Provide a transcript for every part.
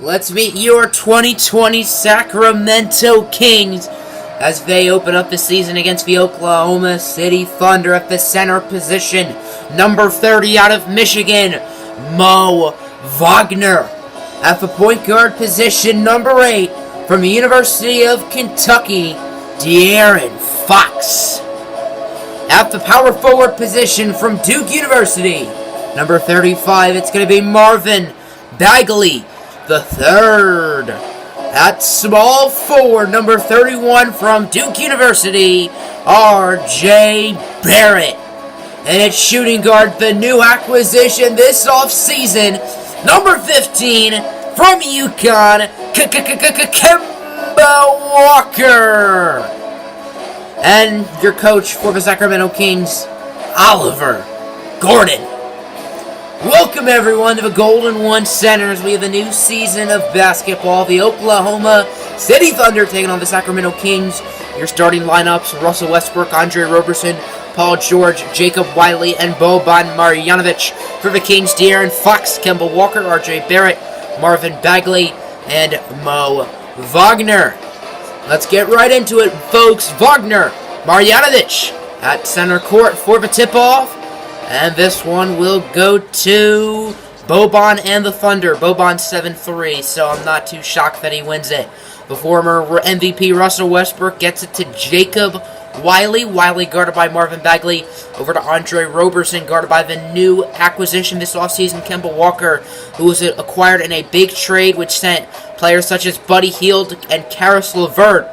Let's meet your 2020 Sacramento Kings as they open up the season against the Oklahoma City Thunder at the center position. Number 30 out of Michigan, Mo Wagner. At the point guard position, number 8 from the University of Kentucky, De'Aaron Fox. At the power forward position from Duke University, number 35, it's going to be Marvin Bagley the third. At small forward, number 31 from Duke University, R.J. Barrett. And at shooting guard, the new acquisition this offseason, number 15 from UConn, Kemba Walker. And your coach for the Sacramento Kings, Oliver Gordon. Welcome everyone to the Golden One Center as we have a new season of basketball. The Oklahoma City Thunder taking on the Sacramento Kings. Your starting lineups: Russell Westbrook, Andre Roberson, Paul George, Jacob Wiley, and Boban Marjanovic. For the Kings, De'Aaron Fox, Kemba Walker, R.J. Barrett, Marvin Bagley, and Mo Wagner. Let's get right into it, folks. Wagner, Marjanovic at center court for the tip-off. And this one will go to Boban and the Thunder. Boban 7-3, so I'm not too shocked that he wins it. The former MVP Russell Westbrook gets it to Jacob Wiley. Wiley guarded by Marvin Bagley. Over to Andre Roberson, guarded by the new acquisition this offseason, Kemba Walker, who was acquired in a big trade which sent players such as Buddy Hield and Karis LeVert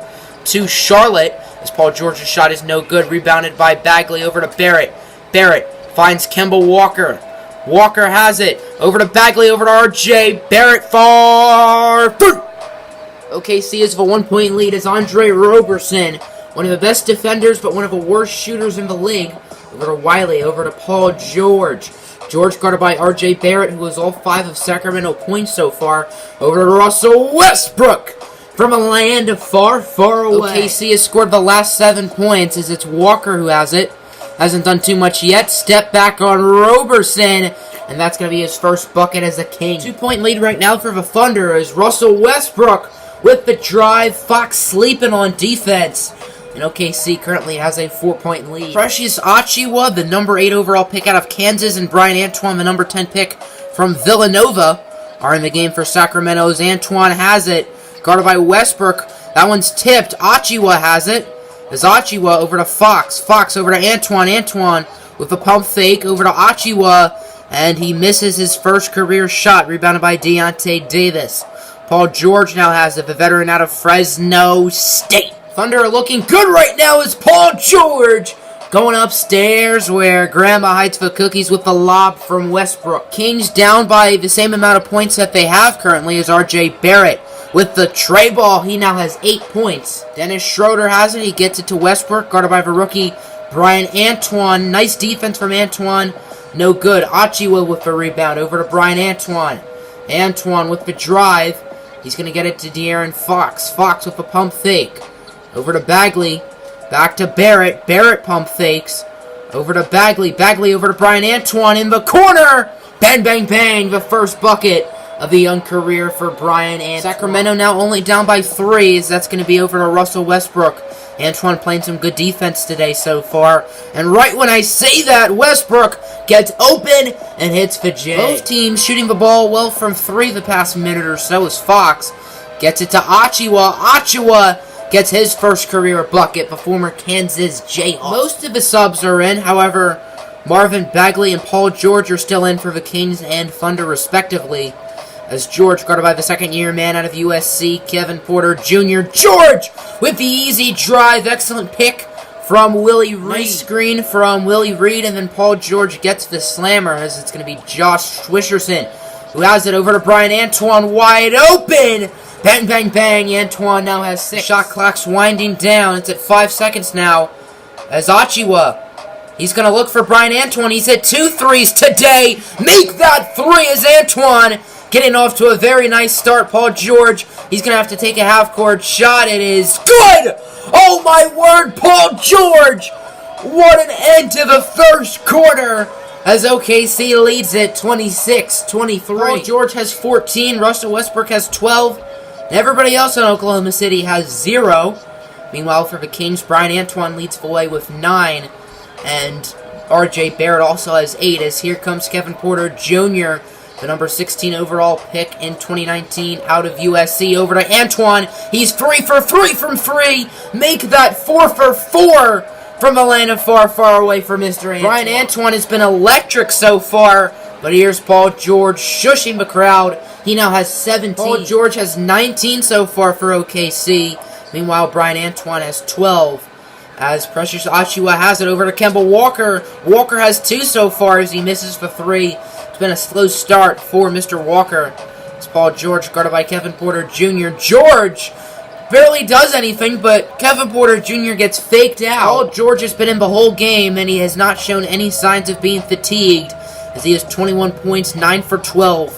to Charlotte. As Paul George's shot is no good. Rebounded by Bagley. Over to Barrett. Barrett finds Kemba Walker. Walker has it. Over to Bagley, over to R.J. Barrett for OKC is the 1-point lead as Andre Roberson, one of the best defenders but one of the worst shooters in the league. Over to Wiley, over to Paul George. George guarded by R.J. Barrett, who has all 5 of Sacramento points so far. Over to Russell Westbrook from a land far, far away. OKC has scored the last 7 points as it's Walker who has it. Hasn't done too much yet. Step back on Roberson. And that's going to be his first bucket as a King. 2-point lead right now for the Thunder as Russell Westbrook with the drive. Fox sleeping on defense. And OKC currently has a 4-point lead. Precious Achiuwa, the number 8 overall pick out of Kansas, and Brian Antoine, the number 10 pick from Villanova, are in the game for Sacramento. As Antoine has it. Guarded by Westbrook. That one's tipped. Achiuwa has it. As Achiuwa over to Fox. Fox over to Antoine. Antoine with a pump fake over to Achiuwa. And he misses his first career shot. Rebounded by Deontay Davis. Paul George now has it. The veteran out of Fresno State. Thunder are looking good right now as Paul George going upstairs where Grandma hides the cookies with the lob from Westbrook. Kings down by the same amount of points that they have currently as R.J. Barrett. With the tray ball, he now has 8 points. Dennis Schroeder has it. He gets it to Westbrook, guarded by the rookie Brian Antoine. Nice defense from Antoine. No good. Achiuwa with the rebound. Over to Brian Antoine. Antoine with the drive. He's going to get it to De'Aaron Fox. Fox with the pump fake. Over to Bagley. Back to Barrett. Barrett pump fakes. Over to Bagley. Bagley over to Brian Antoine in the corner. Bang, bang, bang. The first bucket of the young career for Brian Antoine. Sacramento now only down by 3. That's going to be over to Russell Westbrook. Antoine playing some good defense today so far. And right when I say that, Westbrook gets open and hits the J. Both teams shooting the ball well from 3 the past minute or so as Fox gets it to Achiuwa. Achiuwa gets his first career bucket, the former Kansas Jayhawk. Most of the subs are in, however, Marvin Bagley and Paul George are still in for the Kings and Thunder respectively. As George, guarded by the second-year man out of USC, Kevin Porter Jr. George with the easy drive. Excellent pick from Willie Reed. Nice screen from Willie Reed, and then Paul George gets the slammer as it's going to be Josh Swisherson, who has it over to Brian Antoine, wide open. Bang, bang, bang. Antoine now has 6. Shot clock's winding down. It's at 5 seconds now. As Achiuwa, he's going to look for Brian Antoine. He's hit 2 threes today. Make that 3 as Antoine getting off to a very nice start. Paul George, he's going to have to take a half-court shot. It is good! Oh, my word, Paul George! What an end to the first quarter as OKC leads it 26-23. Paul George has 14, Russell Westbrook has 12, and everybody else in Oklahoma City has 0. Meanwhile, for the Kings, Brian Antoine leads the way with 9, and R.J. Barrett also has 8, as here comes Kevin Porter Jr., the number 16 overall pick in 2019 out of USC, over to Antoine. He's 3 for 3 from 3. Make that 4 for 4 from the land of far, far away for Mr. Antoine. Brian Antoine has been electric so far, but here's Paul George shushing the crowd. He now has 17. Paul George has 19 so far for OKC. Meanwhile, Brian Antoine has 12. As Precious Achiuwa has it over to Kemba Walker. Walker has 2 so far as he misses for 3. It's been a slow start for Mr. Walker. It's Paul George guarded by Kevin Porter Jr. George barely does anything, but Kevin Porter Jr. gets faked out. Paul George has been in the whole game, and he has not shown any signs of being fatigued, as he has 21 points, 9 for 12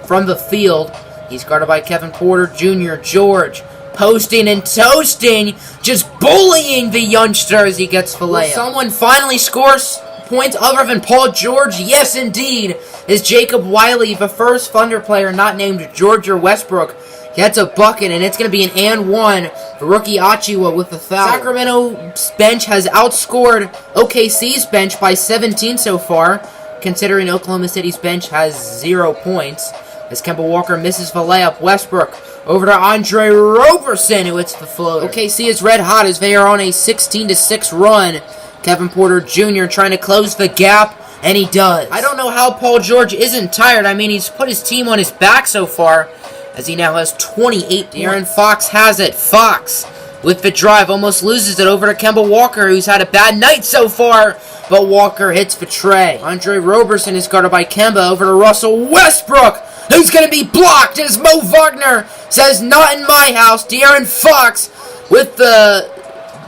from the field. He's guarded by Kevin Porter Jr. George posting and toasting, just bullying the youngster as he gets the layup. Someone finally scores points other than Paul George? Yes, indeed, is Jacob Wiley, the first Thunder player not named George or Westbrook, gets a bucket, and it's going to be an and one for rookie Achiuwa with the foul. Sacramento's bench has outscored OKC's bench by 17 so far, considering Oklahoma City's bench has 0 points. As Kemba Walker misses the layup, Westbrook over to Andre Roberson, who hits the floater. OKC is red hot as they are on a 16-6 run. Kevin Porter Jr. trying to close the gap, and he does. I don't know how Paul George isn't tired. I mean, he's put his team on his back so far, as he now has 28. De'Aaron Fox has it. Fox, with the drive, almost loses it over to Kemba Walker, who's had a bad night so far, but Walker hits the tray. Andre Roberson is guarded by Kemba over to Russell Westbrook, who's going to be blocked, as Mo Wagner says, not in my house. De'Aaron Fox with the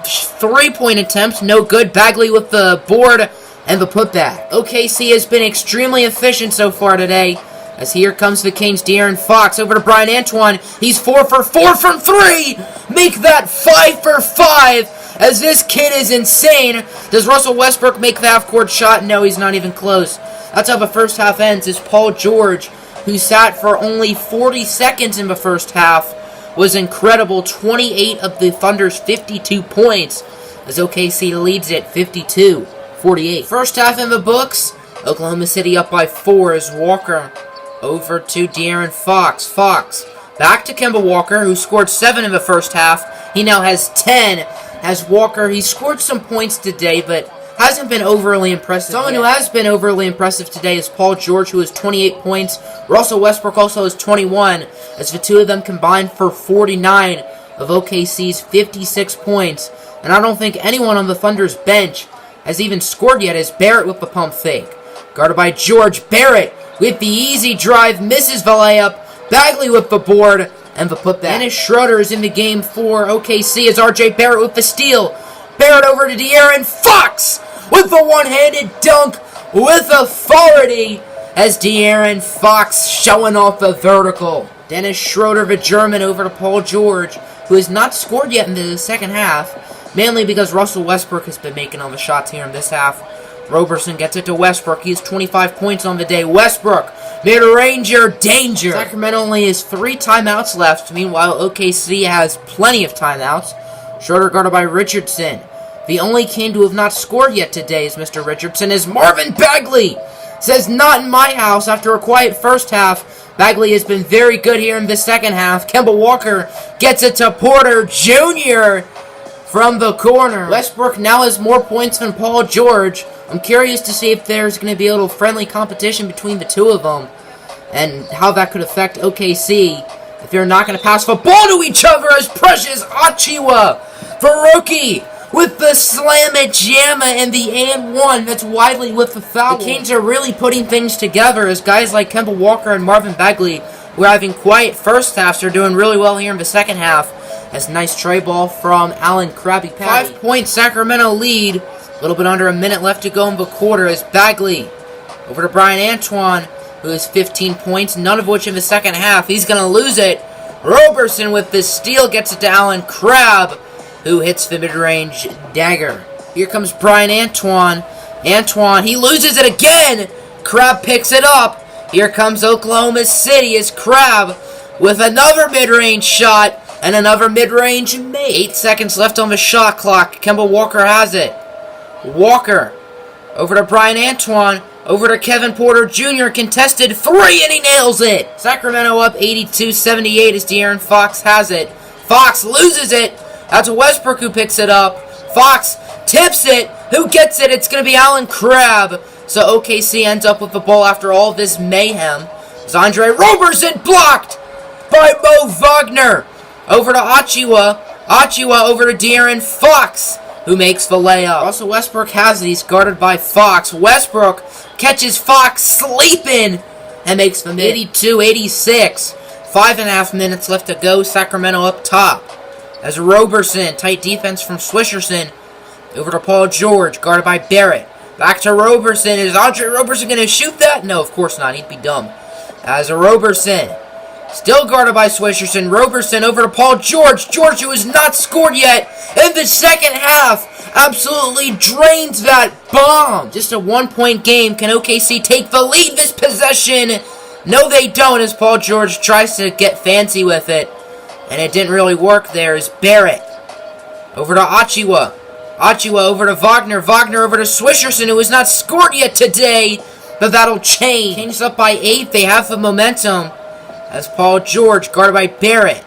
3-point attempt, no good. Bagley with the board and the putback. OKC has been extremely efficient so far today, as here comes the Kings. De'Aaron Fox over to Brian Antoine. He's 4 for 4 from 3. Make that 5 for 5, as this kid is insane. Does Russell Westbrook make the half-court shot? No, he's not even close. That's how the first half ends, as Paul George, who sat for only 40 seconds in the first half, was incredible. 28 of the Thunder's 52 points, as OKC leads it 52-48. First half in the books, Oklahoma City up by 4 as Walker over to De'Aaron Fox. Fox back to Kemba Walker, who scored 7 in the first half. He now has 10. As Walker, he scored some points today, but hasn't been overly impressive. Someone who has been overly impressive today is Paul George, who has 28 points. Russell Westbrook also has 21, as the two of them combined for 49 of OKC's 56 points. And I don't think anyone on the Thunder's bench has even scored yet, as Barrett with the pump fake. Guarded by George. Barrett with the easy drive, misses the layup. Bagley with the board and the putback. Dennis Schroeder is in the game for OKC, as R.J. Barrett with the steal. Barrett over to De'Aaron Fox with the one-handed dunk with authority, as De'Aaron Fox showing off the vertical. Dennis Schroeder, the German, over to Paul George, who has not scored yet in the second half, mainly because Russell Westbrook has been making all the shots here in this half. Roberson gets it to Westbrook. He has 25 points on the day. Westbrook, mid-ranger, danger. Sacramento only has 3 timeouts left. Meanwhile, OKC has plenty of timeouts. Schroeder guarded by Richardson. The only King to have not scored yet today is Mr. Richardson, is Marvin Bagley. Says, not in my house. After a quiet first half, Bagley has been very good here in the second half. Kemba Walker gets it to Porter Jr. from the corner. Westbrook now has more points than Paul George. I'm curious to see if there's going to be a little friendly competition between the two of them, and how that could affect OKC if they're not going to pass the ball to each other, as Precious Achiuwa, the rookie, with the slamma-jamma and the and one. That's Wiley with the foul. The Kings are really putting things together, as guys like Kemba Walker and Marvin Bagley, who are having quiet first halves, are doing really well here in the second half. That's a nice tray ball from Allen Krabby Patty. 5-point Sacramento lead. A little bit under a minute left to go in the quarter, as Bagley over to Brian Antoine, who has 15 points, none of which in the second half. He's going to lose it. Roberson with the steal gets it to Allen Crabbe, who hits the mid-range dagger. Here comes Brian Antoine, Antoine, he loses it again. Crab picks it up. Here comes Oklahoma City as Crab with another mid-range shot and another mid-range made. 8 seconds left on the shot clock. Kemba Walker has it. Walker over to Brian Antoine. Over to Kevin Porter Jr. Contested 3 and he nails it. Sacramento up 82-78 as De'Aaron Fox has it. Fox loses it. That's Westbrook who picks it up. Fox tips it. Who gets it? It's going to be Allen Crabbe. So OKC ends up with the ball after all this mayhem. It's Andre Roberson blocked by Mo Wagner. Over to Achiuwa. Achiuwa over to De'Aaron Fox, who makes the layup. Russell Westbrook has it. He's guarded by Fox. Westbrook catches Fox sleeping and makes the 82-86. 5.5 minutes left to go. Sacramento up top. As Roberson, tight defense from Swisherson. Over to Paul George, guarded by Barrett. Back to Roberson. Is Andre Roberson going to shoot that? No, of course not. He'd be dumb. As a Roberson, still guarded by Swisherson. Roberson over to Paul George. George, who has not scored yet in the second half, absolutely drains that bomb. Just a 1-point game. Can OKC take the lead this possession? No, they don't, as Paul George tries to get fancy with it. And it didn't really work there. As Barrett over to Achiuwa. Achiuwa over to Wagner. Wagner over to Swisherson, who has not scored yet today. But that'll change. Kings up by 8. They have the momentum. As Paul George, guarded by Barrett.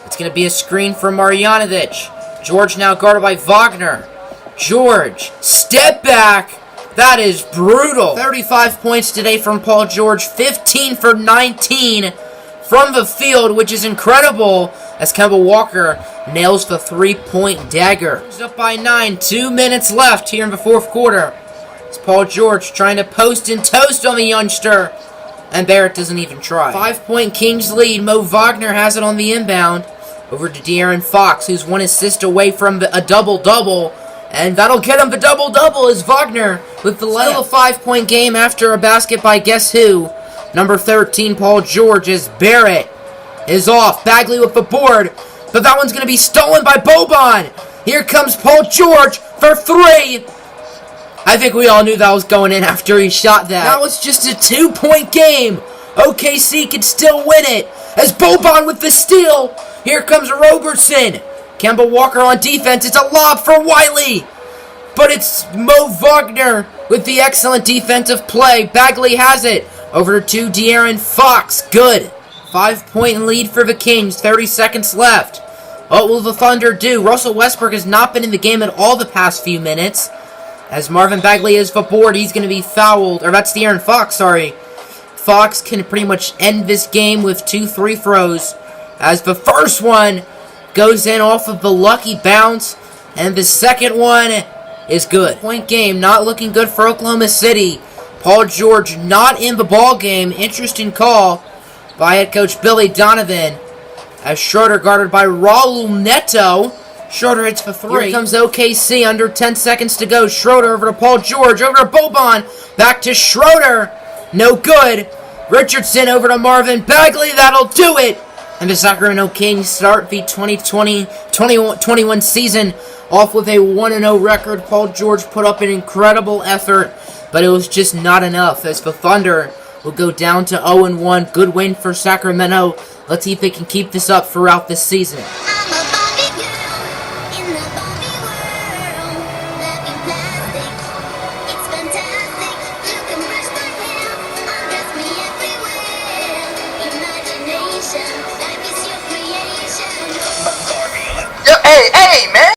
It's going to be a screen for Marjanovic. George now guarded by Wagner. George, step back. That is brutal. 35 points today from Paul George. 15 for 19 from the field, which is incredible. As Kemba Walker nails the 3-point dagger. It's up by 9. 2 minutes left here in the fourth quarter. It's Paul George trying to post and toast on the youngster. And Barrett doesn't even try. 5-point Kings lead. Mo Wagner has it on the inbound. Over to De'Aaron Fox, who's 1 assist away from a double-double. And that'll get him the double-double as Wagner with the layup. Still a 5-point game after a basket by guess who? Number 13, Paul George, as Barrett is off. Bagley with the board. But that one's going to be stolen by Boban. Here comes Paul George for 3. I think we all knew that was going in after he shot that. That was just a 2-point game. OKC could still win it. As Boban with the steal. Here comes Roberson. Kemba Walker on defense. It's a lob for Wiley. But it's Mo Wagner with the excellent defensive play. Bagley has it. Over to De'Aaron Fox. Good. 5-point lead for the Kings. 30 seconds left. What will the Thunder do? Russell Westbrook has not been in the game at all the past few minutes. As Marvin Bagley is for board, he's going to be fouled. Or that's De'Aaron Fox, sorry. Fox can pretty much end this game with 2 free throws. As the first one goes in off of the lucky bounce. And the second one is good. Point game, not looking good for Oklahoma City. Paul George not in the ball game. Interesting call by head coach Billy Donovan. As Schroeder guarded by Raul Neto. Schroeder hits for 3. Here comes OKC under 10 seconds to go. Schroeder over to Paul George. Over to Boban. Back to Schroeder. No good. Richardson over to Marvin Bagley. That'll do it. And the Sacramento Kings start the 2020-21 season off with a 1-0 record. Paul George put up an incredible effort, but it was just not enough as the Thunder will go down to 0-1. Good win for Sacramento. Let's see if they can keep this up throughout this season. Hey, man!